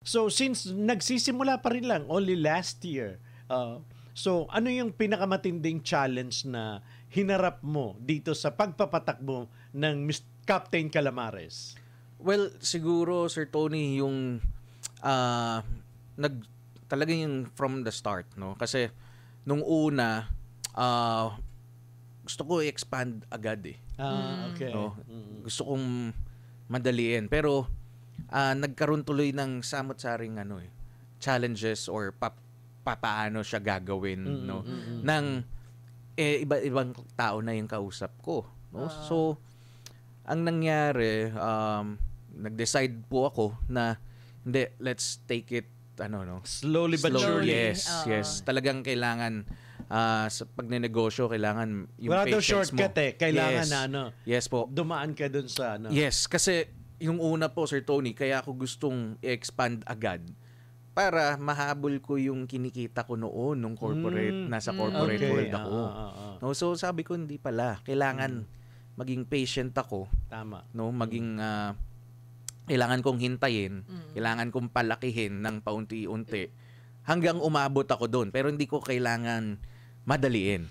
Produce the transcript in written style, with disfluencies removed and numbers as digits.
So since nagsisimula pa rin lang, only last year, so ano yung pinakamatinding challenge na hinarap mo dito sa pagpapatakbo ng Captain Calamares? Well, siguro Sir Tony yung ah, talaga yung from the start, no? Kasi nung una gusto ko i-expand agad eh. Okay. No? Gusto kong madaliin. Pero nagkaroon tuloy ng samot-saring challenges or papaano siya gagawin, no? Nang iba-ibang tao na yung kausap ko, no? So ang nangyari, nag-decide po ako na hindi, let's take it Slowly but surely. Yes. Talagang kailangan sa pagnenegosyo, kailangan yung Wala daw patience mo. shortcut kailangan Yes. na Yes po. dumaan ka dun sa Yes, kasi yung una po, Sir Tony, kaya ako gustong i-expand agad para mahabol ko yung kinikita ko noon nung corporate, nasa corporate okay. world ako. No, so sabi ko hindi pala, kailangan maging patient ako, Tama. no, maging kailangan kong hintayin, kailangan kong palakihin ng paunti-unti hanggang umabot ako doon, pero hindi ko kailangan madaliin.